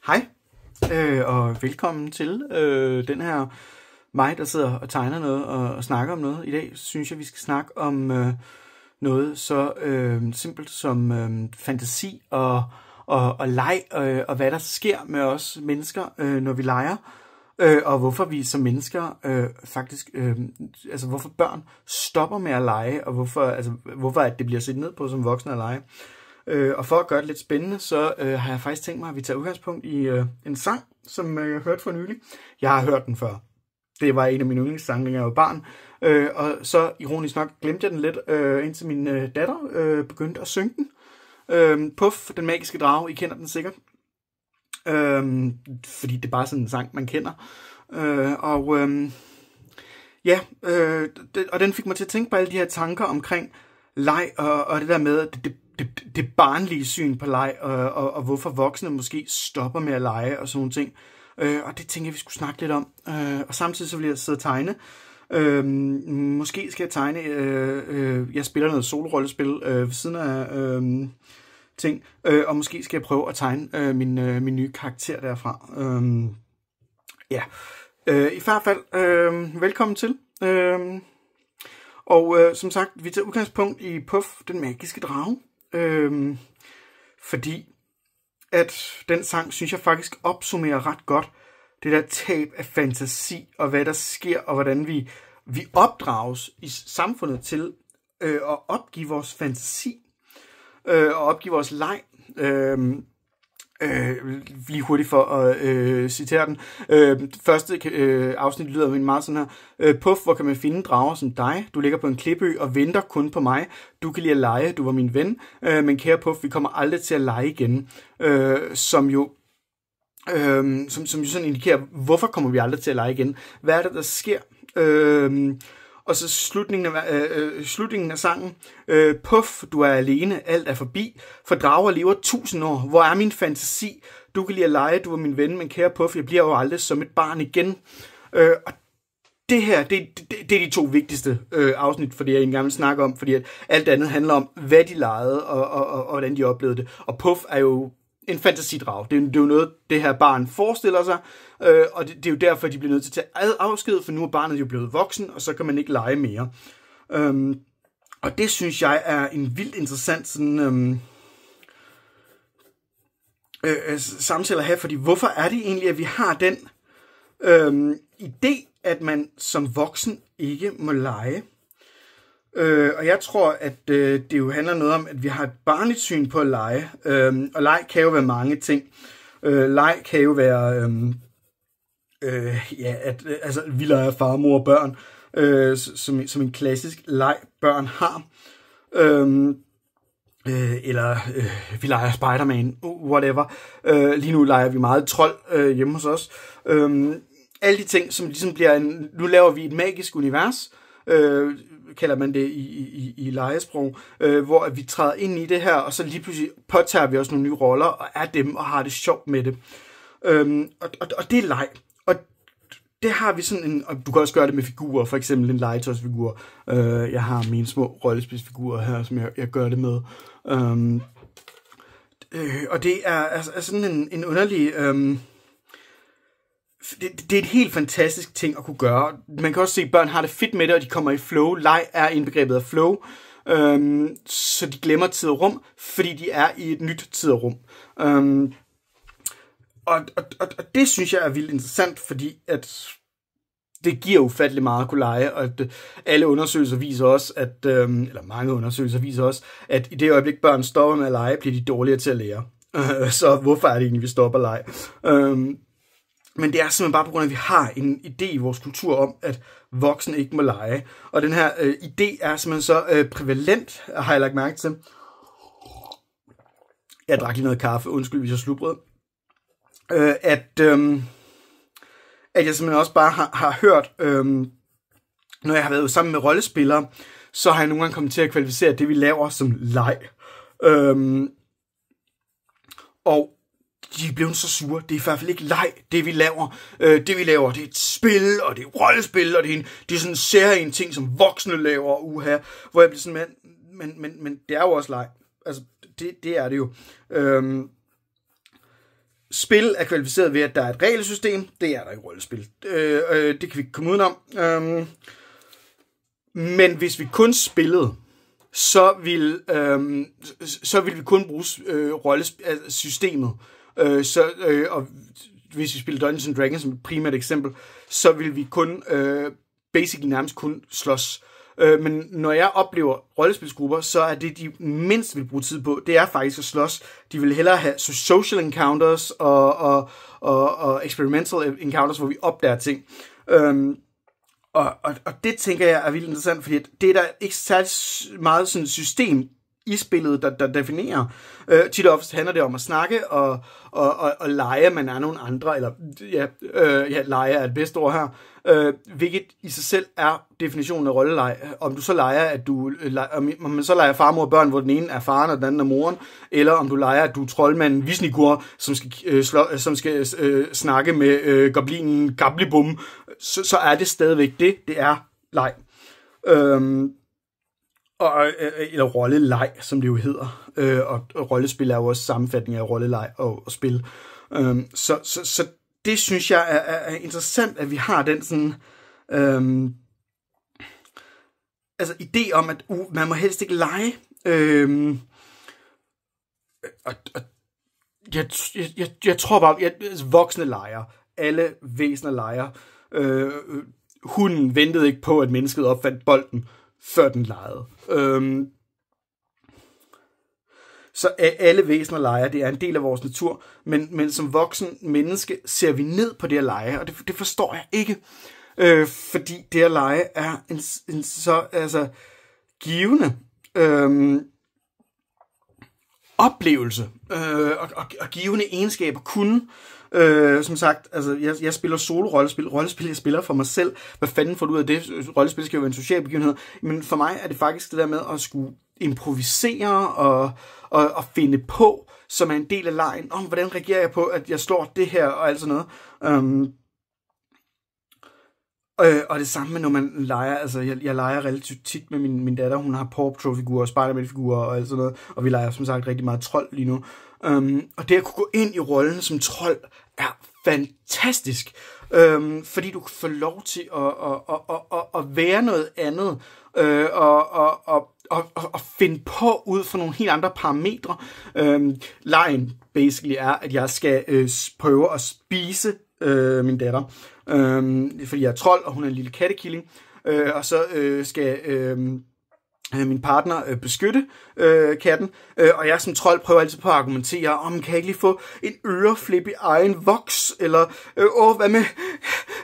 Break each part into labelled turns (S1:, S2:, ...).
S1: Hej, og velkommen til den her mig, der sidder og tegner noget og snakker om noget. I dag synes jeg, vi skal snakke om noget så simpelt som fantasi og leg, og hvad der sker med os mennesker, når vi leger. Og hvorfor vi som mennesker altså hvorfor børn stopper med at lege, og hvorfor at det bliver set ned på som voksne at lege. Og for at gøre det lidt spændende, så har jeg faktisk tænkt mig, at vi tager udgangspunkt i en sang, som jeg hørte for nylig. Jeg har hørt den før. Det var en af mine yndlingssange, da jeg var barn. Og så ironisk nok glemte jeg den lidt, indtil min datter begyndte at synge den. Puff, den magiske drage, I kender den sikkert. Fordi det er bare sådan en sang, man kender. Og den fik mig til at tænke på alle de her tanker omkring leg, og det der med, at det barnlige syn på leg, og hvorfor voksne måske stopper med at lege og sådan nogle ting. Og det tænker jeg, vi skulle snakke lidt om. Og samtidig så vil jeg sidde og tegne. Måske skal jeg tegne. Jeg spiller noget solorollespil ved siden af ting. Og måske skal jeg prøve at tegne min nye karakter derfra. I hvert fald, velkommen til. Som sagt, vi tager udgangspunkt i Puff, den magiske drage. Fordi at den sang, synes jeg faktisk opsummerer ret godt det der tab af fantasi, og hvad der sker, og hvordan vi opdrages i samfundet til at opgive vores fantasi, og opgive vores leg. Lige hurtigt for at citere den. Første afsnit lyder meget sådan her. Puff, hvor kan man finde drager som dig? Du ligger på en klippeø og venter kun på mig. Du kan lide at lege, du var min ven. Men kære Puff, vi kommer aldrig til at lege igen. Som jo sådan indikerer, hvorfor kommer vi aldrig til at lege igen? Hvad er det, der sker? Og så slutningen af sangen. Puff, du er alene, alt er forbi. For drager lever 1000 år. Hvor er min fantasi? Du kan lide at lege, du er min ven, men kære Puff, jeg bliver jo aldrig som et barn igen. Og det her, det er de to vigtigste afsnit, for det jeg engang vil snakke om, fordi at alt andet handler om, hvad de legede, og hvordan de oplevede det. Og Puff er jo en fantasidrag. Det er jo noget, det her barn forestiller sig, og det er jo derfor, de bliver nødt til at tage afsked, for nu er barnet jo blevet voksen, og så kan man ikke lege mere. Og det synes jeg er en vildt interessant sådan, samtale at have, fordi hvorfor er det egentlig, at vi har den idé, at man som voksen ikke må lege? Og jeg tror, at det jo handler noget om, at vi har et barnligt syn på at lege. Og leg kan jo være mange ting. Leg kan jo være, vi leger far, mor og børn, som en klassisk leg, børn har. Vi leger Spider-Man, whatever. Lige nu leger vi meget trold hjemme hos os. Alle de ting, som ligesom bliver nu laver vi et magisk univers, kalder man det i lejesprog, hvor vi træder ind i det her, og så lige pludselig påtager vi også nogle nye roller, og er dem, og har det sjovt med det. Og det er leg. Og det har vi sådan og du kan også gøre det med figurer, for eksempel en legetøjsfigur. Jeg har mine små rollespilsfigurer her, som jeg gør det med. Og det er sådan en underlig... Det er et helt fantastisk ting at kunne gøre. Man kan også se, at børn har det fedt med det, og de kommer i flow. Leg er indbegrebet af flow. Så de glemmer tid og rum, fordi de er i et nyt tid og rum. Og det synes jeg er vildt interessant, fordi at det giver ufattelig meget at kunne lege, og at alle undersøgelser viser også, eller mange undersøgelser viser også, at i det øjeblik børn stopper med at lege, bliver de dårligere til at lære. Så hvorfor er det egentlig, vi stopper at lege? Men det er simpelthen bare på grund af, at vi har en idé i vores kultur om, at voksne ikke må lege. Og den her idé er simpelthen så prævalent, har jeg lagt mærke til. Jeg drak lige noget kaffe, undskyld hvis jeg sludrede. At jeg simpelthen også bare har hørt, når jeg har været sammen med rollespillere, så har jeg nogle gange kommet til at kvalificere det, vi laver som leg. Og de er blevet så sure. Det er i hvert fald ikke leg, det vi laver. Det vi laver, det er et spil, og det er rollespil, og det er sådan en særlig ting, som voksne laver, hvor jeg bliver sådan, men det er jo også leg. Altså, det er det jo. spil er kvalificeret ved, at der er et regelsystem. Det er der i rollespil. Det kan vi ikke komme udenom. Men hvis vi kun spillede, så vil vi kun bruge rollesystemet. Og hvis vi spiller Dungeons & Dragons som et primært eksempel, så vil vi kun basically nærmest kun slås. Men når jeg oplever rollespilsgrupper, så er det, de mindst vil bruge tid på, det er faktisk at slås. De vil hellere have social encounters og experimental encounters, hvor vi opdager ting. Og det tænker jeg er vildt interessant, fordi det er der ikke særlig meget sådan system i spillet, der definerer. Tit og ofte handler det om at snakke og lege, man er nogle andre, eller lege er et bedste ord her, hvilket i sig selv er definitionen af rolleleje. Om du så leger, om man så leger far, mor og børn, hvor den ene er faren og den anden er moren, eller om du leger, at du er troldmanden Visnigur, som skal snakke med goblinen Gablibum, så er det stadigvæk det er leg. Eller rolleleg, som det jo hedder. Og rollespil er jo også sammenfatning af rolleleg og spil. Så det synes jeg er interessant, at vi har den sådan idé om, at man må helst ikke lege. Jeg tror bare, at voksne leger. Alle væsener leger. Hunden ventede ikke på, at mennesket opfandt bolden, før den legede. Så alle væsener leger, det er en del af vores natur, men som voksen menneske ser vi ned på det at lege, og det forstår jeg ikke, fordi det at lege er en så givende oplevelse og givende egenskaber kunne. Som sagt, altså jeg spiller rollespil, jeg spiller for mig selv. Hvad fanden får du ud af det? Rollespil skal jo være en social begivenhed. Men for mig er det faktisk det der med at skulle improvisere og finde på, som er en del af legen. Hvordan reagerer jeg på, at jeg slår det her og alt sådan noget. Og det samme med, når man leger. Altså, jeg leger relativt tit med min datter. Hun har Paw Patrol-figurer og Spider-Man-figurer og alt sådan noget. Og vi leger som sagt rigtig meget trold lige nu. Og det at kunne gå ind i rollen som trold er fantastisk. Fordi du kan få lov til at være noget andet. Og finde på ud fra nogle helt andre parametre. Legen basically er, at jeg skal prøve at spise min datter. Fordi jeg er trold, og hun er en lille kattekilling. Og så skal min partner beskytte katten. Og jeg som trold prøver altid på at argumentere, kan jeg ikke lige få en øreflip i egen voks? Eller, hvad med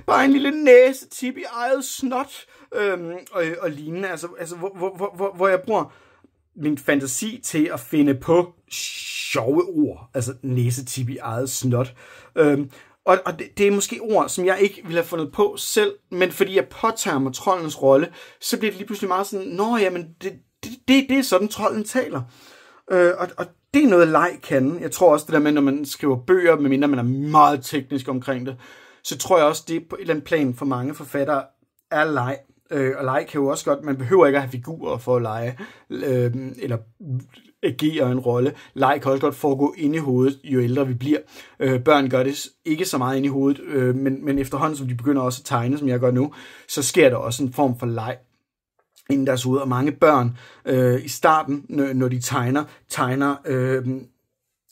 S1: bare en lille næsetip i eget snot? Og lignende. Altså hvor jeg bruger min fantasi til at finde på sjove ord. Altså næsetip i eget snot. Og det er måske ord, som jeg ikke ville have fundet på selv, men fordi jeg påtager mig troldens rolle, så bliver det lige pludselig meget sådan, men det er sådan, trolden taler. Og det er noget, leg kan. Jeg tror også det der med, når man skriver bøger, medmindre man er meget teknisk omkring det, så tror jeg også, det på et eller andet plan for mange forfattere er leg. Og leg kan jo også godt, man behøver ikke at have figurer for at lege, eller agere en rolle. Leg kan også godt foregå inde i hovedet, jo ældre vi bliver. Børn gør det ikke så meget inde i hovedet, men efterhånden, som de begynder også at tegne, som jeg gør nu, så sker der også en form for leg inde i deres hoved. Og mange børn i starten, når de tegner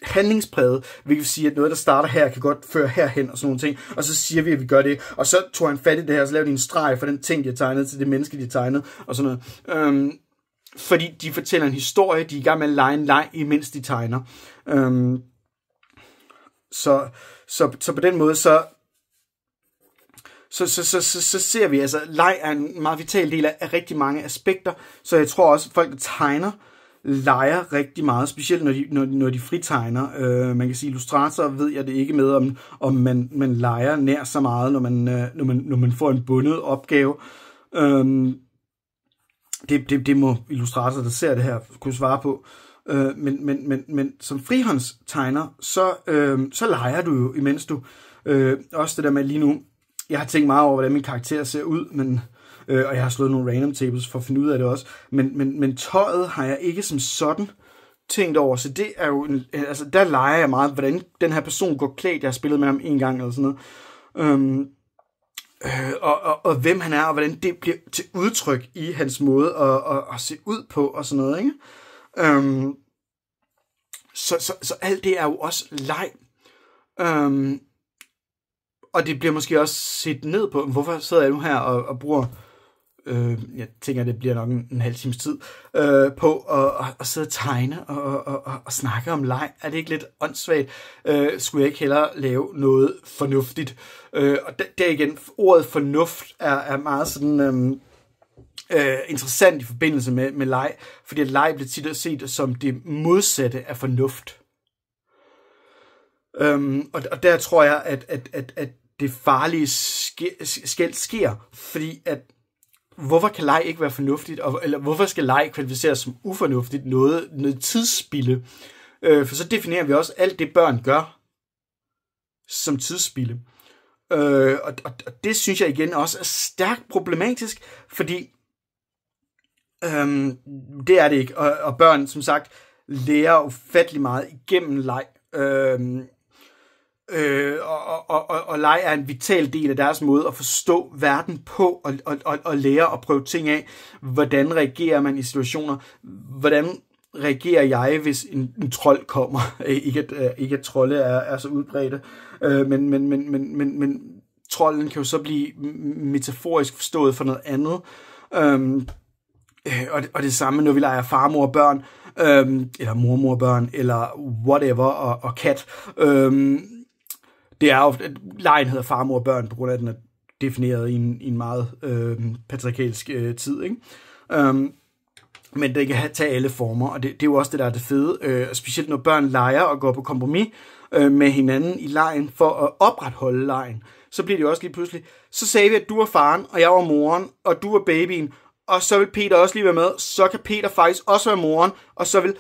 S1: handlingspræget, hvilket vil sige, at noget, der starter her, kan godt føre herhen og sådan nogle ting, og så siger vi, at vi gør det, og så tog han fat i det her, og så lavede de en streg for den ting, de har tegnet, til det menneske, de har tegnet, og sådan noget. Fordi de fortæller en historie, de er i gang med at lege en leg, imens de tegner. Så på den måde, så ser vi, altså leg er en meget vital del af rigtig mange aspekter, så jeg tror også, at folk, der tegner, leger rigtig meget, specielt når de fritegner. Man kan sige, illustrator ved jeg det ikke med, om man leger nær så meget, når man får en bundet opgave. Det må illustrator, der ser det her, kunne svare på. Men som frihåndstegner, så leger du jo, imens du også det der med lige nu. Jeg har tænkt meget over, hvordan min karakter ser ud, og jeg har slået nogle random tables for at finde ud af det også. Men tøjet har jeg ikke som sådan tænkt over, så det er jo, altså der leger jeg meget, hvordan den her person går klædt. Jeg har spillet med ham en gang eller sådan noget. Og hvem han er, og hvordan det bliver til udtryk i hans måde at se ud på, og sådan noget, ikke? Så alt det er jo også leg. Og det bliver måske også set ned på, hvorfor sidder jeg nu her og bruger, jeg tænker, det bliver nok en halv times tid, på at sidde og tegne og snakke om leg. Er det ikke lidt åndssvagt? Skulle jeg ikke hellere lave noget fornuftigt? Og der igen, ordet fornuft er meget sådan interessant i forbindelse med leg, fordi at leg bliver tit set som det modsatte af fornuft. Og der tror jeg, at det farlige sker, fordi at hvorfor kan leg ikke være fornuftigt, eller hvorfor skal leg kvalificeres som ufornuftigt, noget tidsspilde? For så definerer vi også alt det, børn gør, som tidsspilde. Og det synes jeg igen også er stærkt problematisk, fordi det er det ikke. Og børn, som sagt, lærer ufattelig meget igennem leg. Og leg er en vital del af deres måde at forstå verden på, og lære at prøve ting af. Hvordan reagerer man i situationer? Hvordan reagerer jeg, hvis en trold kommer? Ikke at trolde er så udbredte, men trolden kan jo så blive metaforisk forstået for noget andet. Og det samme, når vi leger farmor og børn, eller mormor og børn, eller whatever, og kat. Det er jo, legen hedder farmor og børn, på grund af, at den er defineret i en meget patriarkalsk tid, ikke? Men det kan tage alle former, og det er jo også det, der er det fede. Specielt når børn leger og går på kompromis med hinanden i legen for at opretholde legen, så bliver det jo også lige pludselig, så sagde vi, at du var faren, og jeg var moren, og du var babyen, og så vil Peter også lige være med, så kan Peter faktisk også være moren, og så vil,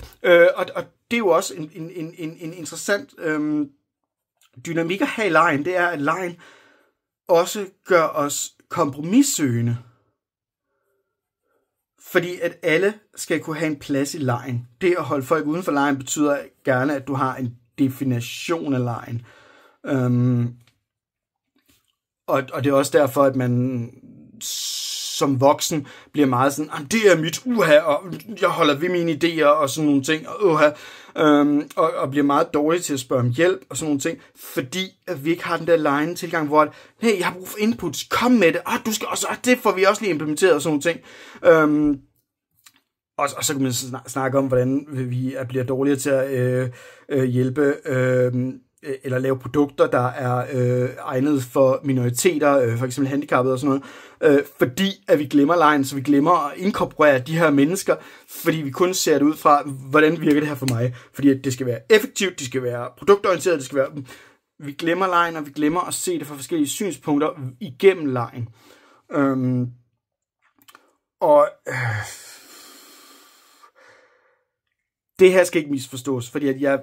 S1: og det er jo også en interessant dynamik at have i legen, det er, at legen også gør os kompromissøgende. Fordi at alle skal kunne have en plads i legen. Det at holde folk uden for legen betyder gerne, at du har en definition af legen. Og det er også derfor, at man som voksen bliver meget sådan, det er mit uha, og jeg holder ved mine idéer, og sådan nogle ting, og bliver meget dårlig til at spørge om hjælp, og sådan nogle ting, fordi at vi ikke har den der legende tilgang, hvor, hey, jeg har brug for inputs, kom med det, du skal også, det får vi også lige implementeret, og sådan nogle ting. Og så kan man snakke om, hvordan vi bliver dårligere til at hjælpe, eller lave produkter, der er egnet for minoriteter, for eksempel handicappede og sådan noget, fordi at vi glemmer legen, så vi glemmer at inkorporere de her mennesker, fordi vi kun ser det ud fra, hvordan virker det her for mig, fordi at det skal være effektivt, det skal være produktorienteret, det skal være, vi glemmer legen, og vi glemmer at se det fra forskellige synspunkter igennem legen. Det her skal ikke misforstås, fordi at jeg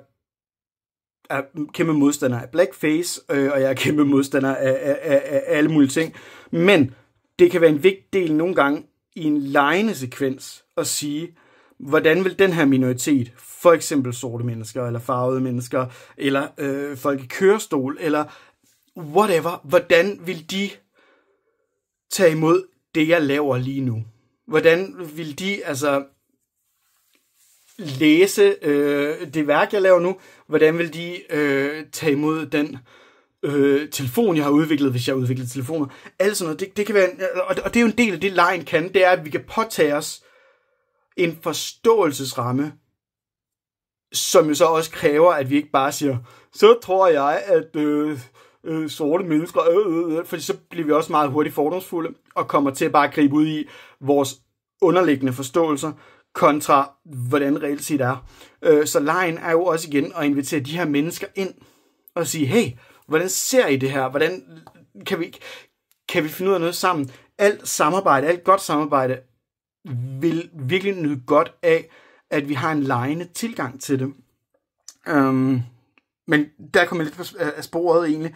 S1: er kæmpe modstander af blackface, og jeg er kæmpe modstander af alle mulige ting. Men det kan være en vigtig del nogle gange i en legende sekvens at sige, hvordan vil den her minoritet, for eksempel sorte mennesker, eller farvede mennesker, eller folk i kørestol, eller whatever, hvordan vil de tage imod det, jeg laver lige nu? Hvordan vil de læse det værk, jeg laver nu? Hvordan vil de tage imod den telefon, jeg har udviklet, hvis jeg har udviklet telefoner? Alt sådan noget. Det kan være, og det er jo en del af det, legen kan, det er, at vi kan påtage os en forståelsesramme, som jo så også kræver, at vi ikke bare siger, så tror jeg, at sorte mennesker, fordi så bliver vi også meget hurtigt fordomsfulde, og kommer til at bare gribe ud i vores underliggende forståelser, kontra hvordan reelt set er. Så legen er jo også igen at invitere de her mennesker ind, og sige, hey, hvordan ser I det her? Hvordan kan vi finde ud af noget sammen? Alt samarbejde, alt godt samarbejde, vil virkelig nyde godt af, at vi har en legende tilgang til det. Men der kommer lidt på sporet egentlig.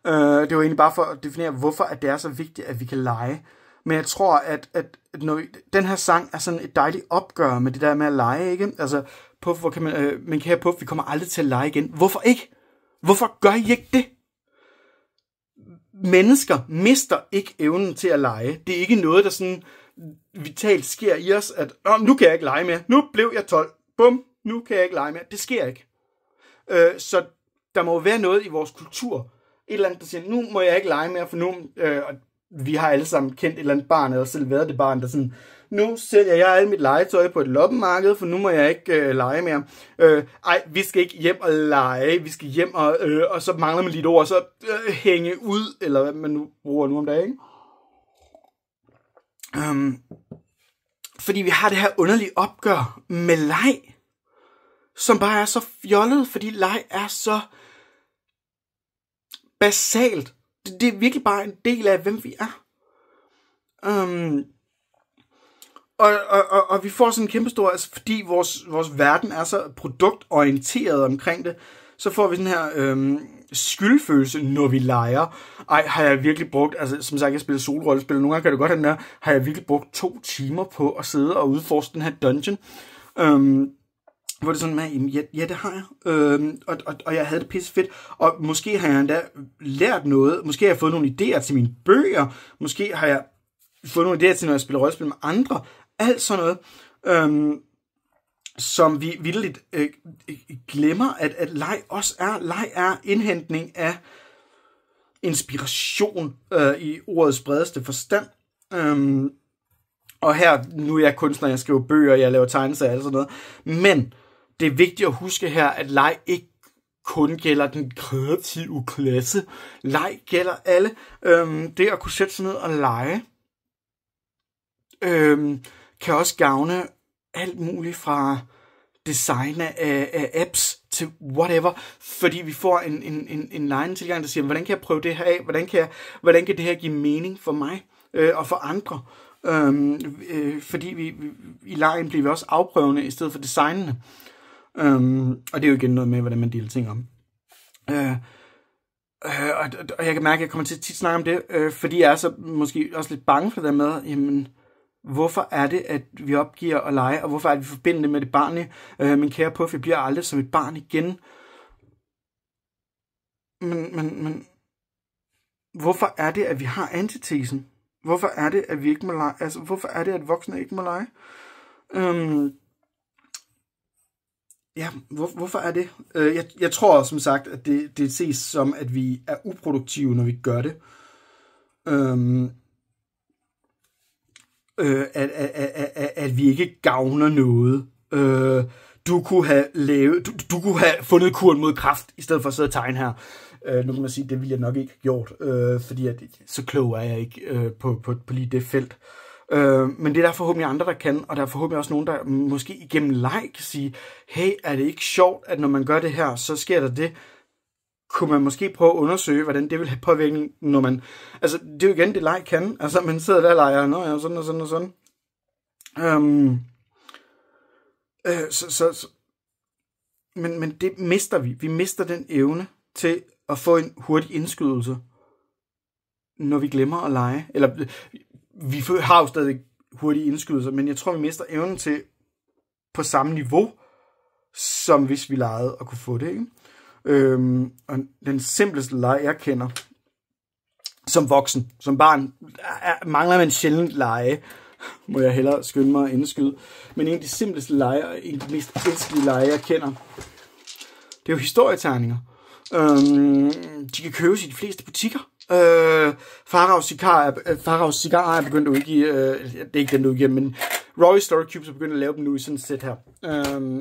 S1: Det var egentlig bare for at definere, hvorfor at det er så vigtigt, at vi kan lege. Men jeg tror, at når den her sang er sådan et dejligt opgør med det der med at lege, ikke? Altså, Puff, hvor kan man, men kære Puff, vi kommer aldrig til at lege igen. Hvorfor ikke? Hvorfor gør I ikke det? Mennesker mister ikke evnen til at lege. Det er ikke noget, der sådan vitalt sker i os, at nu kan jeg ikke lege mere. Nu blev jeg 12. Bum, nu kan jeg ikke lege mere. Det sker ikke. Så der må være noget i vores kultur. Et eller andet, der siger, nu må jeg ikke lege mere, for nu... vi har alle sammen kendt et eller andet barn, eller selv været det barn, der sådan... Nu sælger jeg alle mit legetøj på et loppemarked, for nu må jeg ikke lege mere. Vi skal ikke hjem og lege. Vi skal hjem og så mangler man lige et ord, og så hænge ud, eller hvad man nu bruger nu om dagen. Ikke? Fordi vi har det her underlige opgør med leg, som bare er så fjollet, fordi leg er så basalt. Det er virkelig bare en del af, hvem vi er. Og vi får sådan en kæmpe stor, altså fordi vores verden er så produktorienteret omkring det, så får vi den her skyldfølelse, når vi leger. Har jeg virkelig brugt, altså som sagt, jeg spiller solrollespil, nogle gange kan det godt have den der, har jeg virkelig brugt 2 timer på at sidde og udforske den her dungeon. Hvor det sådan, ja, det har jeg. Og jeg havde det pisse fedt. Og måske har jeg endda lært noget. Måske har jeg fået nogle idéer til mine bøger. Måske har jeg fået nogle idéer til, når jeg spiller rollespil med andre. Alt sådan noget. Som vi vildt glemmer, at leg også er. Leg er indhentning af inspiration i ordets bredeste forstand. Og her, nu er jeg kunstner, jeg skriver bøger, jeg laver tegneserier og sådan noget. Men det er vigtigt at huske her, at leg ikke kun gælder den kreative klasse. Leg gælder alle. Det at kunne sætte sig ned og lege, kan også gavne alt muligt fra design af apps til whatever. Fordi vi får en legende tilgang, der siger, hvordan kan jeg prøve det her af? Hvordan kan det her give mening for mig og for andre? Fordi vi i legen bliver vi også afprøvende i stedet for designende. Og det er jo igen noget med, hvordan man deler ting om. Og jeg kan mærke, at jeg kommer til at tit snakke om det, fordi jeg er så måske også lidt bange for det med, jamen, hvorfor er det, at vi opgiver at lege, og hvorfor er det, at vi forbinder det med det barnlige? Men kære Puff, jeg bliver aldrig som et barn igen. Men hvorfor er det, at vi har antitesen? Hvorfor er det, at vi ikke må lege? Altså, hvorfor er det, at voksne ikke må lege? Hvorfor er det? Jeg tror som sagt, at det ses som, at vi er uproduktive, når vi gør det. At vi ikke gavner noget. Du kunne have fundet kuren mod kræft, i stedet for at sidde og tegne her. Nu kan man sige, det ville jeg nok ikke have gjort, fordi at, så klog er jeg ikke på lige det felt. Men det er der forhåbentlig andre, der kan, og der er forhåbentlig også nogen, der måske igennem leg kan sige, hey, er det ikke sjovt, at når man gør det her, så sker der det? Kunne man måske prøve at undersøge, hvordan det vil have påvirkning, når man... Altså, det er jo igen det leg kan. Altså, man sidder der og leger, nå ja, sådan og sådan og sådan. Men det mister vi. Vi mister den evne til at få en hurtig indskydelse, når vi glemmer at lege. Eller, vi har jo stadig hurtige indskydelser, men jeg tror, vi mister evnen til på samme niveau, som hvis vi legede og kunne få det, ikke? Og den simpleste leg, jeg kender, som voksen, som barn, mangler man sjældent lege, må jeg hellere skynde mig at indskyde. Men en af de simpleste lege, og en af de mest elskelige lege, jeg kender, det er jo historietegninger. De kan købes i de fleste butikker. Faraos Cigar er begyndt at udgive, det er ikke den, der udgiver, men Roy Story Cubes er begyndt at lave dem nu i sådan et sæt her,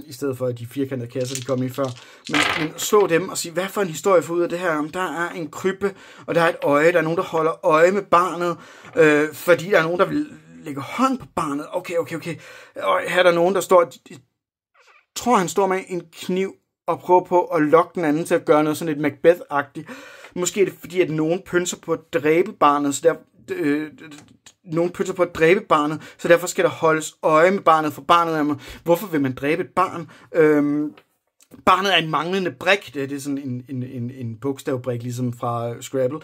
S1: i stedet for de firkantede kasser, de kom i før. Men slå dem og sige, hvad for en historie får ud af det her? Der er en krybbe, og der er et øje, der er nogen, der holder øje med barnet, fordi der er nogen, der vil lægge hånd på barnet. Okay. Og her er der nogen, der står, tror han står med en kniv, og prøver på at lokke den anden til at gøre noget sådan lidt Macbeth-agtigt. Måske er det fordi, at nogen pynser på at dræbe barnet, så derfor skal der holdes øje med barnet, for barnet er... Hvorfor vil man dræbe et barn? Barnet er en manglende brik. Det er sådan en bogstavbrik, ligesom fra Scrabble.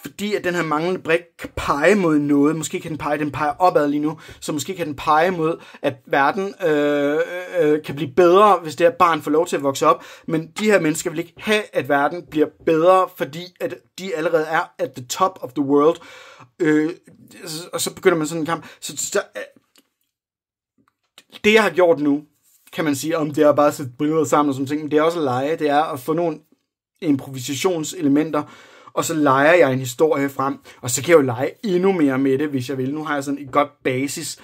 S1: fordi at den her manglende brik kan pege mod noget. Måske kan den peger opad lige nu, så måske kan den pege mod, at verden kan blive bedre, hvis det her barn får lov til at vokse op. Men de her mennesker vil ikke have, at verden bliver bedre, fordi at de allerede er at the top of the world. Og så begynder man sådan en kamp. Så det jeg har gjort nu, kan man sige, om det er bare at sætte billeder sammen og sådan ting, men det er også at lege, det er at få nogle improvisationselementer, og så leger jeg en historie frem, og så kan jeg jo lege endnu mere med det, hvis jeg vil. Nu har jeg sådan et godt basis.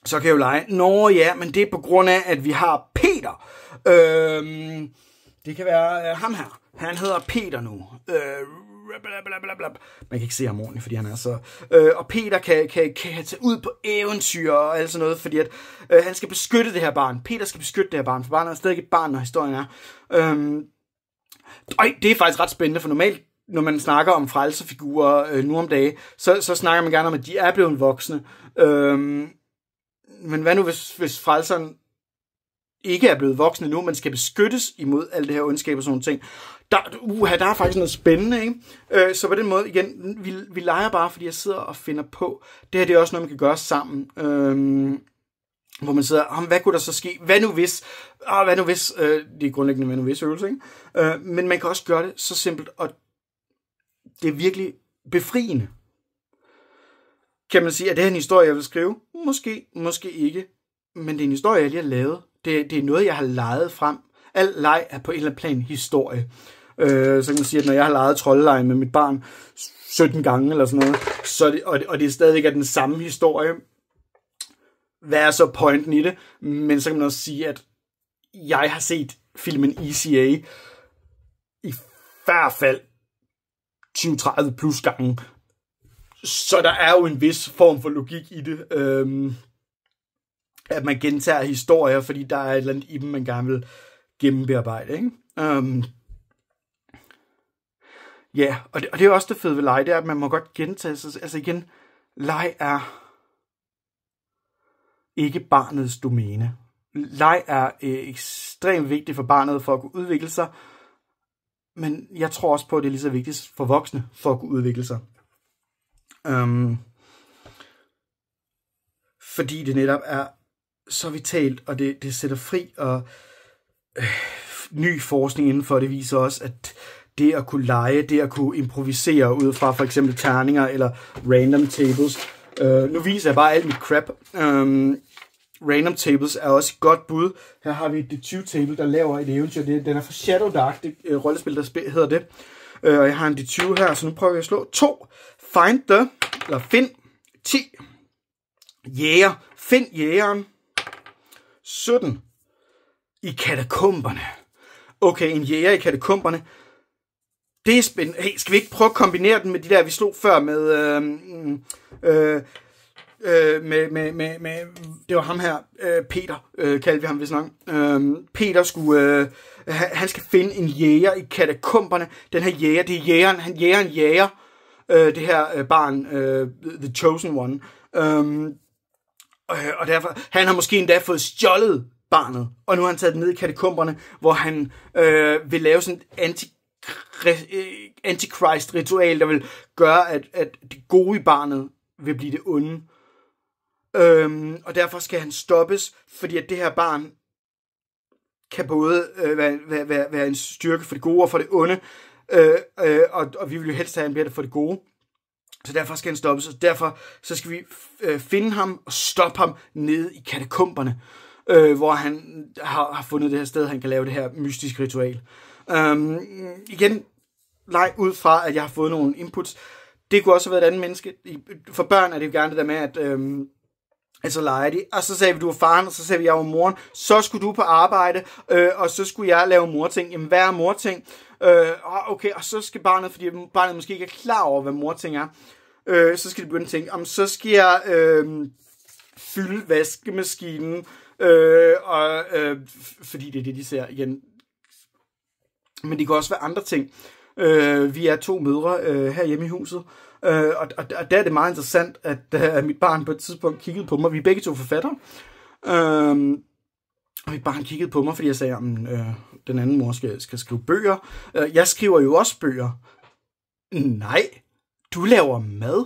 S1: Så kan jeg jo lege, men det er på grund af, at vi har Peter. Det kan være ham her. Han hedder Peter nu. Man kan ikke se ham ordentligt, fordi han er så... og Peter kan tage ud på eventyr og alt sådan noget, fordi at han skal beskytte det her barn. Peter skal beskytte det her barn, for barnet er stadig et barn, når historien er. Det er faktisk ret spændende, for normalt, når man snakker om frelserfigurer nu om dagen, så snakker man gerne om, at de er blevet voksne. Men hvad nu, hvis frelseren ikke er blevet voksne nu, men skal beskyttes imod alt det her ondskab og sådan nogle ting. Der er faktisk noget spændende, ikke? Så på den måde, igen, vi leger bare, fordi jeg sidder og finder på. Det her, det er også noget, man kan gøre sammen. Hvor man sidder, hvad kunne der så ske? Hvad nu hvis? Det er grundlæggende hvad nu hvis øvelse, ikke? Men man kan også gøre det så simpelt, og det er virkelig befriende. Kan man sige, at det er en historie, jeg vil skrive? Måske ikke. Men det er en historie, jeg lige har lavet. Det er noget, jeg har leget frem. Al leg er på en eller anden plan historie. Så kan man sige, at når jeg har leget troldeleje med mit barn 17 gange eller sådan noget, så det er stadigvæk den samme historie. Hvad er så pointen i det? Men så kan man også sige, at jeg har set filmen ECA i hvert fald 20-30 plus gange. Så der er jo en vis form for logik i det. At man gentager historier, fordi der er et eller andet i dem, man gerne vil gennembearbejde, ikke? Og det er også det fede ved leg, det er, at man må godt gentage sig. Altså igen, leg er ikke barnets domæne. Leg er ekstremt vigtigt for barnet for at kunne udvikle sig, men jeg tror også på, at det er lige så vigtigt for voksne for at kunne udvikle sig. Fordi det netop er så vitalt, og det sætter fri, og ny forskning indenfor det viser også, at det at kunne lege, det at kunne improvisere ud fra for eksempel terninger eller random tables. Nu viser jeg bare alt mit crap. Random tables er også et godt bud. Her har vi det 20 table, der laver et eventyr. Den er fra Shadow Dark, det rollespil, der hedder det. Og jeg har en D20 her, så nu prøver jeg at slå 2. Find 10. Jæger. Find jægeren. 17. I katakomberne. Okay, en jæger i katakomberne. Det er spændende. Hey, skal vi ikke prøve at kombinere den med de der, vi slog før med... det var ham her, Peter, kaldte vi ham vist nok. Peter skulle... han skal finde en jæger i katakomberne. Den her jæger, det er jægeren. Han jæger en jæger. Det her barn, The Chosen One. Og derfor, han har måske endda fået stjålet barnet, og nu har han taget det ned i katakomberne, hvor han vil lave sådan et antichrist-ritual, der vil gøre, at det gode i barnet vil blive det onde. Og derfor skal han stoppes, fordi at det her barn kan både være en styrke for det gode og for det onde, og vi vil jo helst have, at han bliver det for det gode. Så derfor skal han stoppes, og derfor så skal vi finde ham og stoppe ham nede i katakomberne, hvor han har fundet det her sted, han kan lave det her mystiske ritual. Igen, leg ud fra, at jeg har fået nogle inputs. Det kunne også have været et andet menneske. For børn er det jo gerne det der med, at så leger de. Og så sagde vi, du var faren, og så sagde vi, jeg var moren. Så skulle du på arbejde, og så skulle jeg lave morting. Jamen, hvad er morting? Okay, og så skal barnet, fordi barnet måske ikke er klar over, hvad morting er, så skal de begynde at tænke, så skal jeg fylde vaskemaskinen, fordi det er det, de ser igen. Men det kan også være andre ting. Vi er 2 mødre her hjemme i huset, og der er det meget interessant, at mit barn på et tidspunkt kiggede på mig. Vi er begge 2 forfattere. Og mit barn kiggede på mig, fordi jeg sagde, at den anden mor skal skrive bøger. Jeg skriver jo også bøger. Nej, du laver mad.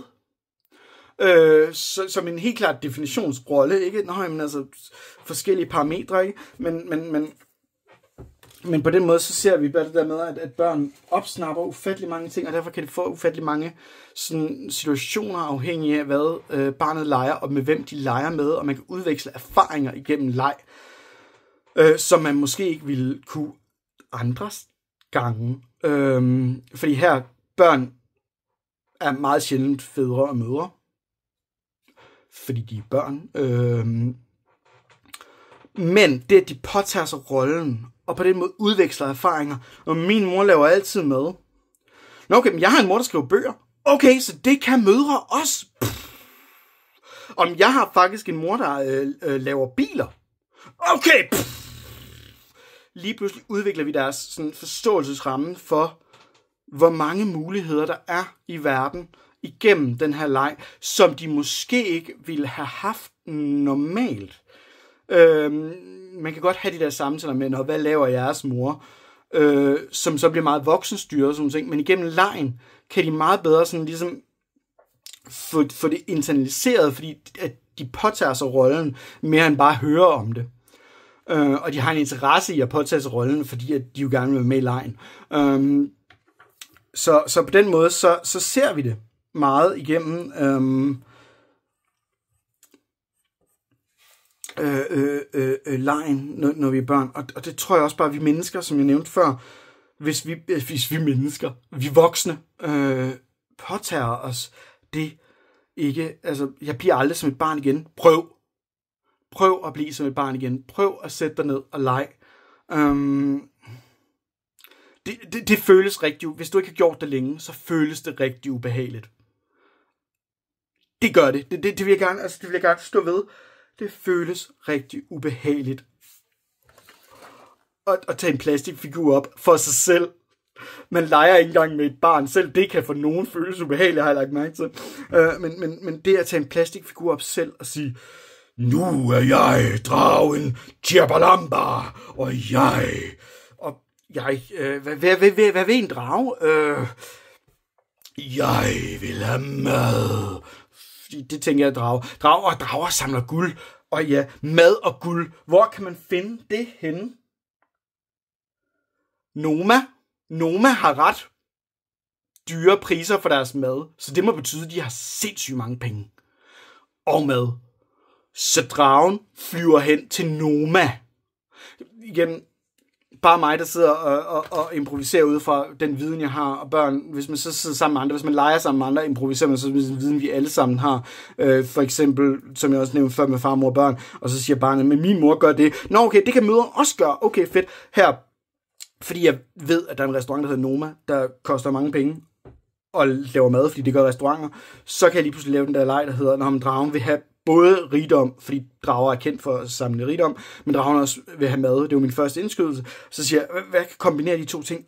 S1: Som en helt klart definitionsrolle, ikke? Nå, men altså forskellige parametre, ikke? Men på den måde, så ser vi bare det der med, at børn opsnapper ufattelig mange ting, og derfor kan de få ufattelig mange sådan, situationer afhængig af, hvad barnet leger, og med hvem de leger med, og man kan udveksle erfaringer igennem leg, som man måske ikke ville kunne andre gange. Fordi her, børn er meget sjældent fædre og mødre, fordi de er børn. Men det, at de påtager sig rollen, og på den måde udveksler erfaringer. Og min mor laver altid mad. Nå okay, men jeg har en mor, der skriver bøger. Okay, så det kan mødre også. Om jeg har faktisk en mor, der laver biler. Okay. Lige pludselig udvikler vi deres sådan, forståelsesramme for, hvor mange muligheder der er i verden igennem den her leg, som de måske ikke ville have haft normalt. Man kan godt have de der samtaler med, hvad laver jeres mor, som så bliver meget voksenstyret og sådan ting, men igennem legen kan de meget bedre sådan ligesom få det internaliseret, fordi at de påtager sig rollen mere end bare høre om det. Og de har en interesse i at påtage sig rollen, fordi at de jo gerne vil være med i legen. Så på den måde, så ser vi det meget igennem legen, når vi er børn. Og det tror jeg også bare, vi mennesker, som jeg nævnte før, hvis vi mennesker, vi voksne, påtager os det ikke. Altså, jeg bliver aldrig som et barn igen. Prøv at blive som et barn igen. Prøv at sætte dig ned og lege. Det føles rigtig, hvis du ikke har gjort det længe, så føles det rigtig ubehageligt. Det gør det. Det vil jeg gerne stå ved. Det føles rigtig ubehageligt at tage en plastikfigur op for sig selv. Man leger ikke engang med et barn. Selv det kan for nogen føles ubehageligt, har jeg lagt mærke til. Men det at tage en plastikfigur op selv og sige, nu er jeg dragen Tjabalamba, og hvad vil en drage? Jeg vil have mad. Det tænker jeg, drager samler guld. Og ja, mad og guld. Hvor kan man finde det henne? Noma har ret dyre priser for deres mad. Så det må betyde, at de har sindssygt mange penge. Og mad. Så dragen flyver hen til Noma. Igen, bare mig, der sidder og improviserer ud fra den viden, jeg har, og børn, hvis man så sidder sammen med andre, hvis man leger sammen med andre, improviserer man så med den viden, vi alle sammen har. For eksempel, som jeg også nævnte før med far, mor og børn, og så siger barnet, men min mor gør det. Nå okay, det kan mødre også gøre. Okay, fedt. Her, fordi jeg ved, at der er en restaurant, der hedder Noma, der koster mange penge, og laver mad, fordi det gør restauranter, så kan jeg lige pludselig lave den der leg, der hedder, når dragen vil have både rigdom, fordi drager er kendt for at samle rigdom, men dragen også vil have mad. Det var min første indskydelse. Så siger jeg, hvad kan kombinere de to ting?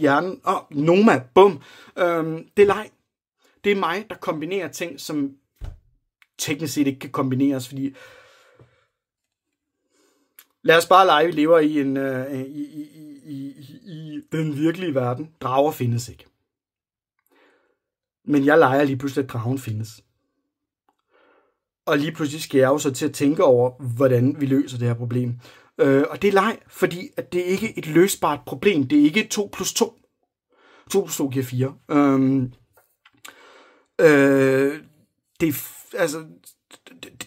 S1: Hjernen. Noma. Bum. Det er leg. Det er mig, der kombinerer ting, som teknisk set ikke kan kombineres, fordi lad os bare lege, vi lever i i den virkelige verden. Drager findes ikke. Men jeg leger lige pludselig, at dragen findes. Og lige pludselig skal jeg jo så til at tænke over, hvordan vi løser det her problem. Og det er leg, fordi at det ikke er et løsbart problem. Det er ikke 2 + 2. 2 + 2 giver 4. Det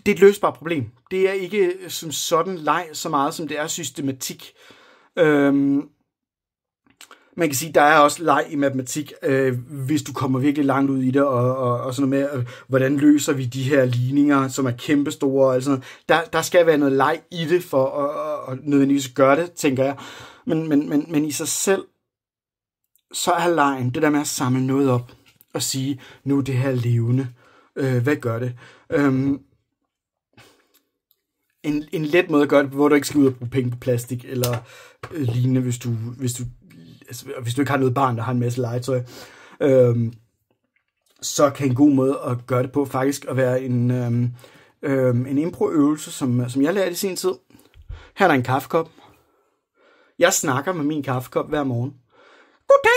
S1: er et løsbart problem. Det er ikke som sådan leg så meget, som det er systematik. Man kan sige, der er også leg i matematik, hvis du kommer virkelig langt ud i det, og sådan noget med, hvordan løser vi de her ligninger, som er kæmpestore, og sådan noget. Der skal være noget leg i det, for at nødvendigvis gøre det, tænker jeg. Men i sig selv, så er legen det der med at samle noget op, og sige, nu er det her levende. Hvad gør det? En let måde at gøre det, hvor du ikke skal ud og bruge penge på plastik, eller lignende, hvis du ikke har noget barn, der har en masse legetøj, så kan en god måde at gøre det på faktisk at være en improøvelse, som jeg lærte i sin tid. Her er der en kaffekop. Jeg snakker med min kaffekop hver morgen. Goddag,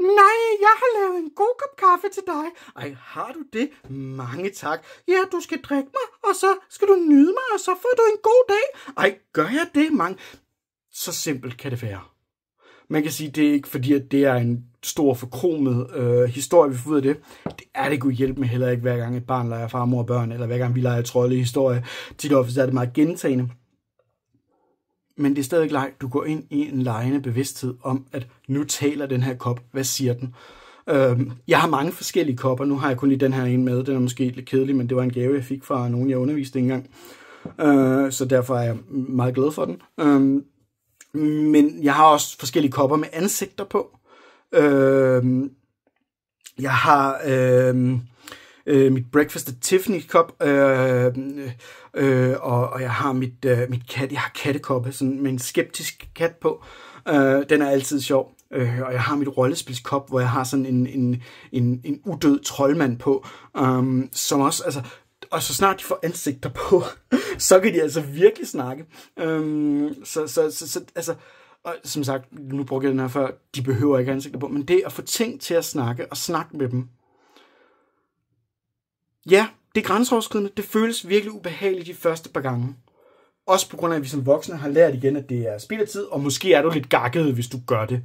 S1: Nej, jeg har lavet en god kop kaffe til dig. Ej, har du det? Mange tak. Ja, du skal drikke mig, og så skal du nyde mig, og så får du en god dag. Ej, gør jeg det, mange? Så simpelt kan det være. Man kan sige, det er ikke fordi, at det er en stor forkromet historie, vi får ud af det. Det er det gud hjælpe med heller ikke, hver gang et barn leger far, mor og børn, eller hver gang vi leger trolde i historie. Tit og ofte er det meget gentagende. Men det er stadig leg. Du går ind i en legende bevidsthed om, at nu taler den her kop. Hvad siger den? Jeg har mange forskellige kopper. Nu har jeg kun lige den her en med. Den er måske lidt kedelig, men det var en gave, jeg fik fra nogen, jeg underviste engang. Så derfor er jeg meget glad for den. Men jeg har også forskellige kopper med ansigter på. Jeg har mit Breakfast at Tiffany kop, og jeg har mit kat. Jeg har kattekoppe sådan med en skeptisk kat på. Den er altid sjov. Og jeg har mit rollespilskop, hvor jeg har sådan en udød troldmand på, som også, altså, og så snart de får ansigter på, så kan de altså virkelig snakke. Altså, og som sagt, nu brugte jeg den her før, de behøver ikke ansigter på, men det at få ting til at snakke, og snakke med dem, ja, det er grænseoverskridende. Det føles virkelig ubehageligt de første par gange. Også på grund af, at vi som voksne har lært igen, at det er spild af tid, og måske er du lidt gakket, hvis du gør det.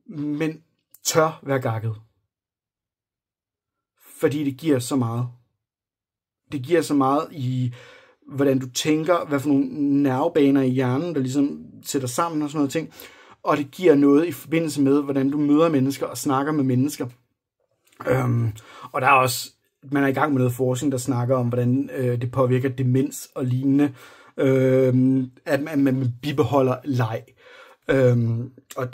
S1: Men tør være gakket. Fordi det giver så meget. Det giver så meget i, hvordan du tænker, hvad for nogle nervebaner i hjernen, der ligesom sætter sammen og sådan noget ting. Og det giver noget i forbindelse med, hvordan du møder mennesker og snakker med mennesker. Og der er også, man er i gang med noget forskning, der snakker om, hvordan det påvirker demens og lignende. At man bibeholder leg. Og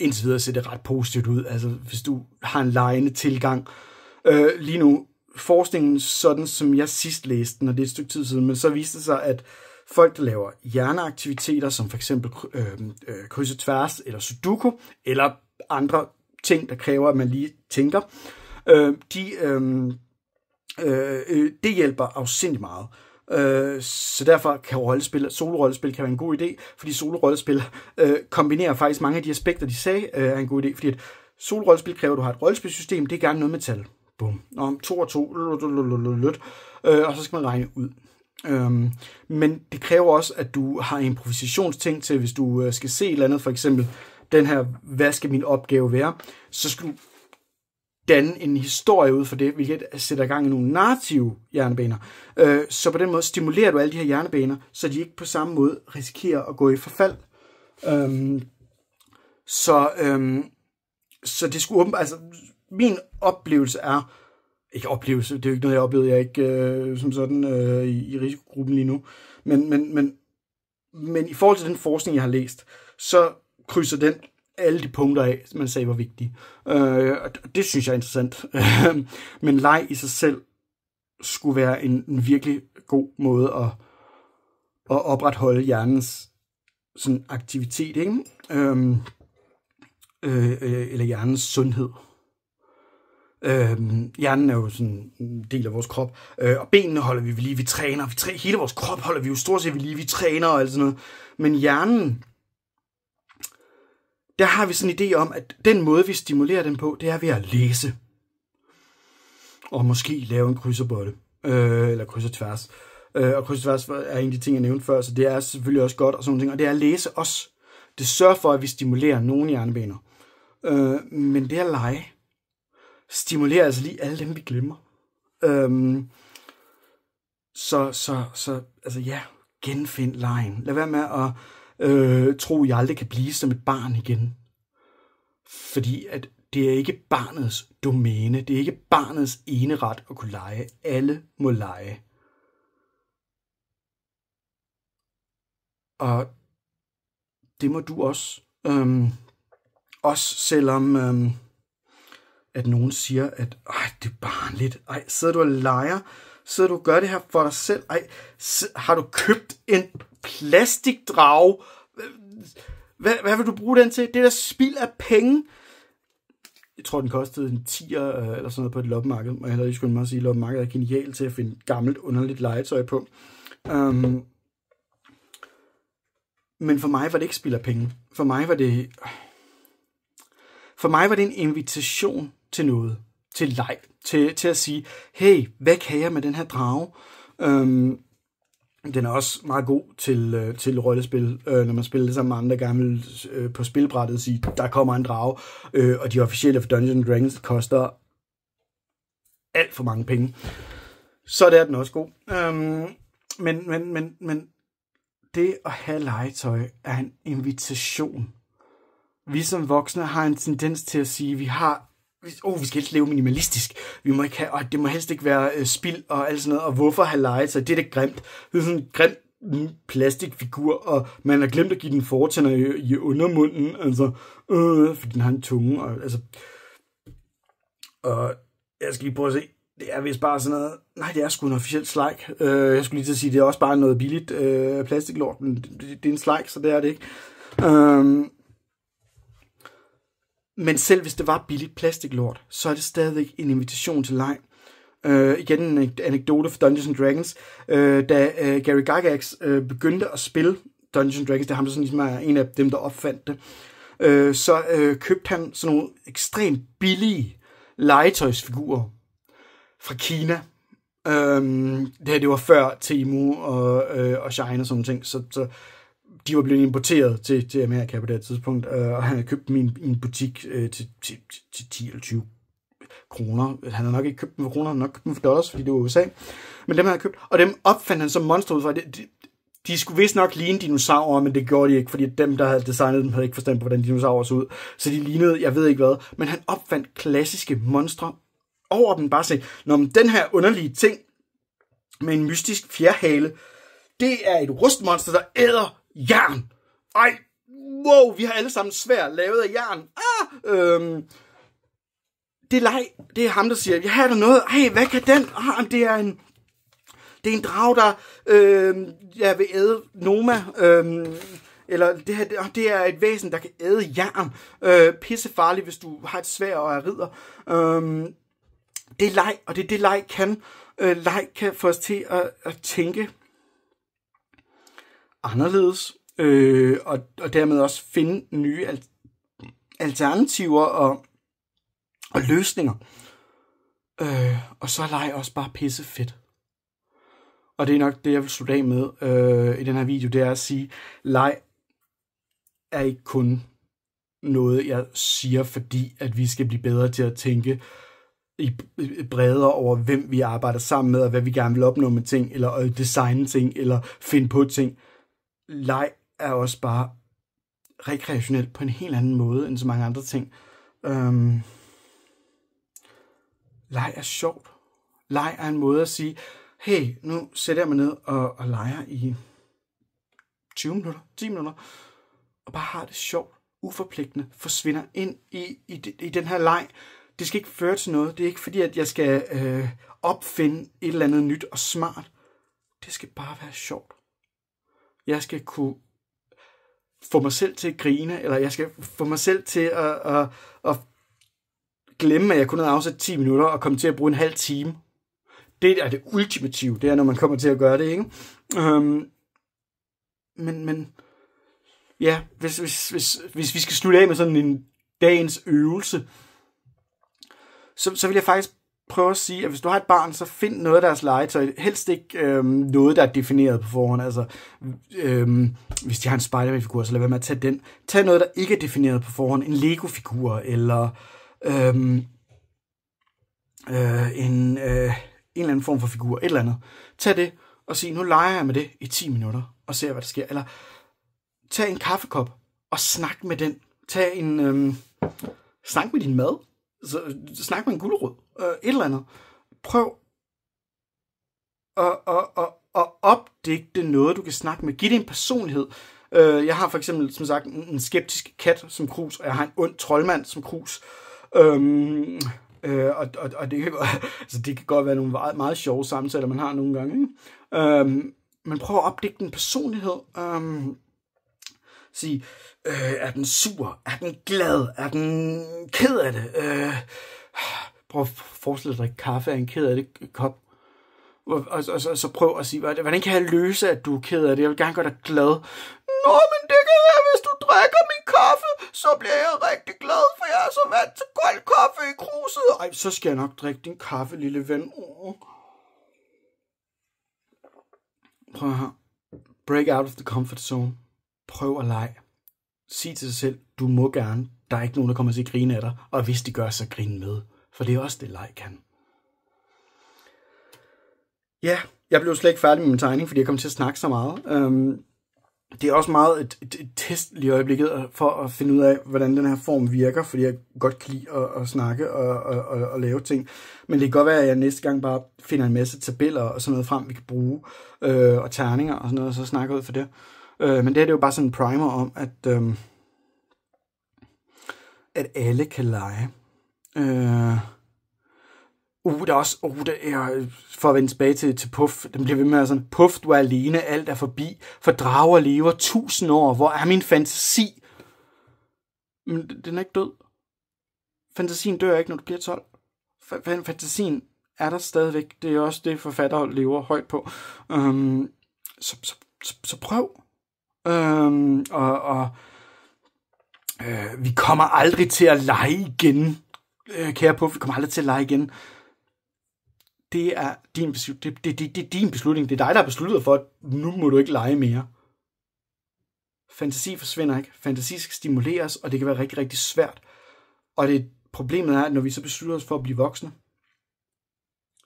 S1: indtil videre ser det ret positivt ud. Altså, hvis du har en legende tilgang. Lige nu, forskningen, sådan som jeg sidst læste den, og det er et stykke tid siden, men så viste det sig, at folk, der laver hjerneaktiviteter, som for eksempel kryds og tværs, eller sudoku, eller andre ting, der kræver, at man lige tænker, det hjælper afsindigt meget. Så derfor kan solo-rollespil kan være en god idé, fordi solo-rollespil kombinerer faktisk mange af de aspekter, de sagde er en god idé, fordi et solo-rollespil kræver, at du har et rollespilsystem, det er gerne noget med tal. Boom. Om 2 og 2, og så skal man regne ud. Men det kræver også, at du har improvisationsting til, hvis du skal se et eller andet, for eksempel den her, hvad skal min opgave være, så skal du danne en historie ud for det, hvilket sætter i gang i nogle narrative hjernebaner. Så på den måde stimulerer du alle de her hjernebaner, så de ikke på samme måde risikerer at gå i forfald. Så det skulle åbenbart, altså min oplevelse er, ikke oplevelse, det er jo ikke noget, jeg oplevede, jeg er ikke som sådan i risikogruppen lige nu, men i forhold til den forskning, jeg har læst, så krydser den alle de punkter af, man sagde var vigtige. Og det synes jeg er interessant. Men leg i sig selv skulle være en virkelig god måde at opretholde hjernens sådan aktivitet, ikke? Eller hjernens sundhed. Hjernen er jo sådan en del af vores krop, og benene holder vi ved lige, vi træner, hele vores krop holder vi jo stort set ved lige, vi træner og alt sådan noget. Men hjernen, der har vi sådan en idé om, at den måde, vi stimulerer den på, det er ved at læse. Og måske lave en krydserbolle, eller kryds og tværs. Og kryds og tværs er en af de ting, jeg nævnte før, så det er selvfølgelig også godt, og sådan ting. Og det er at læse os. Det sørger for, at vi stimulerer nogle hjernebaner. Men det at lege, stimulerer altså lige alle dem, vi glemmer. Altså ja, genfind legen. Lad være med at tro, at I aldrig kan blive som et barn igen. Fordi at det er ikke barnets domæne. Det er ikke barnets ene ret at kunne lege. Alle må lege. Og det må du også. Også selvom at nogen siger, at det er barnligt. Sidder du og leger? Sidder du og gør det her for dig selv? Har du købt en plastikdrage? Hvad vil du bruge den til? Det er da spild af penge. Jeg tror, den kostede en 10'er eller sådan noget på et loppemarked. Og jeg havde skyndt mig at sige, at loppemarkedet er genialt til at finde gammelt, underligt legetøj på. Men for mig var det ikke spild af penge. For For mig var det en invitation til noget, til leg, til at sige, hey, hvad kan jeg med den her drage? Den er også meget god til rollespil, når man spiller det sammen med andre gamle på spilbrættet, sige, der kommer en drage, og de officielle for Dungeons & Dragons koster alt for mange penge. Så er den også god. Men det at have legetøj er en invitation. Vi som voksne har en tendens til at sige, vi skal helst leve minimalistisk. Vi må ikke have, og det må helst ikke være spild og alt sådan noget. Og hvorfor have legetøj? Det er det grimt. Det er sådan en grim plastikfigur, og man har glemt at give den fortænder i undermunden, altså, fordi den har en tunge. Og jeg skal lige prøve at se. Det er vist bare sådan noget. Nej, det er sgu en officiel slike. Jeg skulle lige til at sige, det er også bare noget billigt plastiklort, men det er en slike, så det er det ikke. Men selv hvis det var billigt plastiklort, så er det stadigvæk en invitation til leg. Igen en anekdote for Dungeons & Dragons. Da Gary Gygax begyndte at spille Dungeons & Dragons, det er ham, der sådan ligesom er en af dem, der opfandt det, så købte han sådan nogle ekstremt billige legetøjsfigurer fra Kina. Det var før Temu og Shine og sådan ting, så de var blevet importeret til Amerika på det tidspunkt, og han havde købt dem i en butik til 10 eller 20 kroner. Han havde nok ikke købt dem for kroner, han havde nok købt dem for dollars, fordi det var USA. Men dem havde han købt, og dem opfandt han som monster ud fra. De skulle vist nok ligne dinosaurer, men det gjorde de ikke, fordi dem, der havde designet dem, havde ikke forstand på, hvordan dinosaurer så ud. Så de lignede, jeg ved ikke hvad, men han opfandt klassiske monstre over dem. Bare se, når den her underlige ting med en mystisk fjerhale, det er et rustmonster, der æder jern. Ej, wow, vi har alle sammen svær lavet af jern. Det er leg. Det er ham, der siger, jeg har der noget. Ej, hvad kan den? Det er en drag, der jeg vil æde Noma. Eller det er et væsen, der kan æde jern. Pissefarligt, hvis du har et sværd og er ridder. Det er leg, og det er det, leg kan. Leg kan få os til at tænke anderledes, og dermed også finde nye alternativer og løsninger. Og så er leg også bare pisse fedt. Og det er nok det, jeg vil slutte af med i den her video, det er at sige, leg er ikke kun noget, jeg siger, fordi at vi skal blive bedre til at tænke bredere over, hvem vi arbejder sammen med, og hvad vi gerne vil opnå med ting, eller designe ting, eller finde på ting. Leg er også bare rekreationelt på en helt anden måde, end så mange andre ting. Leg er sjovt. Leg er en måde at sige, hey, nu sætter jeg mig ned og leger i 20 minutter, 10 minutter, og bare har det sjovt, uforpligtende, forsvinder ind i den her leg. Det skal ikke føre til noget. Det er ikke fordi, at jeg skal opfinde et eller andet nyt og smart. Det skal bare være sjovt. Jeg skal kunne få mig selv til at grine, eller jeg skal få mig selv til at glemme, at jeg kun havde afsat 10 minutter og komme til at bruge en halv time. Det er det ultimative. Det er, når man kommer til at gøre det, ikke? Men ja, hvis vi skal slutte af med sådan en dagens øvelse, så vil jeg faktisk prøve at sige, at hvis du har et barn, så find noget af deres legetøj. Helst ikke noget, der er defineret på forhånd. Altså, hvis de har en Spider-Man-figur, så lad være med at tage den. Tag noget, der ikke er defineret på forhånd. En Lego-figur, eller en eller anden form for figur, et eller andet. Tag det, og sig, nu leger jeg med det i 10 minutter, og ser, hvad der sker. Eller tag en kaffekop, og snak med den. Tag en... snak med din mad. Snak med en gulerod. Et eller andet. Prøv at opdigte noget, du kan snakke med. Giv det en personlighed. Jeg har for eksempel, som sagt, en skeptisk kat som krus, og jeg har en ond troldmand som krus. Og det kan godt, altså det kan godt være nogle meget, meget sjove samtaler, man har nogle gange. Ikke? Men prøv at opdigte en personlighed. Sige, er den sur? Er den glad? Er den ked af det? Prøv at forestille dig at drikke kaffe af en ked af det kop. Og så prøv at sige, hvordan kan jeg løse, at du er ked af det? Jeg vil gerne gøre dig glad. Nå, men det kan være, hvis du drikker min kaffe, så bliver jeg rigtig glad, for jeg er så vand til kold kaffe i kruset. Ej, så skal jeg nok drikke din kaffe, lille ven. Prøv her. Break out of the comfort zone. Prøv at lege. Sig til dig selv, du må gerne. Der er ikke nogen, der kommer til at grine af dig. Og hvis de gør, så grine med. For det er også det, leg kan. Ja, jeg blev slet ikke færdig med min tegning, fordi jeg kom til at snakke så meget. Det er også meget et test lige i øjeblikket, for at finde ud af, hvordan den her form virker, fordi jeg godt kan lide at snakke og lave ting. Men det kan godt være, at jeg næste gang bare finder en masse tabeller og sådan noget frem, vi kan bruge, og terninger og sådan noget, og så snakker ud for det. Men det her det er jo bare sådan en primer om, at alle kan lege. Der er også, det er, for at vende tilbage til Puff, den bliver ved med at sådan, Puff, du er alene, alt er forbi, for drager lever 1000 år, hvor er min fantasi? Men den er ikke død. Fantasien dør ikke, når du bliver 12. Fantasien er der stadigvæk, det er også det, forfatter lever højt på. Så prøv. Vi kommer aldrig til at lege igen. Kære Puff, vi kommer aldrig til at lege igen. Det er din beslutning. Det er din beslutning. Det er dig, der har besluttet for, at nu må du ikke lege mere. Fantasi forsvinder ikke. Fantasi skal stimuleres, og det kan være rigtig, rigtig svært. Og problemet er, at når vi så beslutter os for at blive voksne,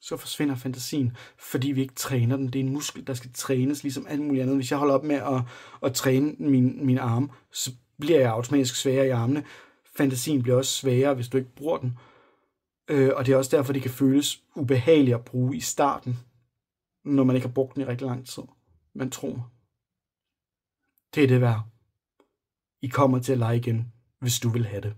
S1: så forsvinder fantasien, fordi vi ikke træner den. Det er en muskel, der skal trænes, ligesom alt muligt andet. Hvis jeg holder op med at træne mine arme, så bliver jeg automatisk svagere i armene. Fantasien bliver også svagere, hvis du ikke bruger den. Og det er også derfor, det kan føles ubehageligt at bruge i starten, når man ikke har brugt den i rigtig lang tid. Men tro mig, det er det værd. I kommer til at lege igen, hvis du vil have det.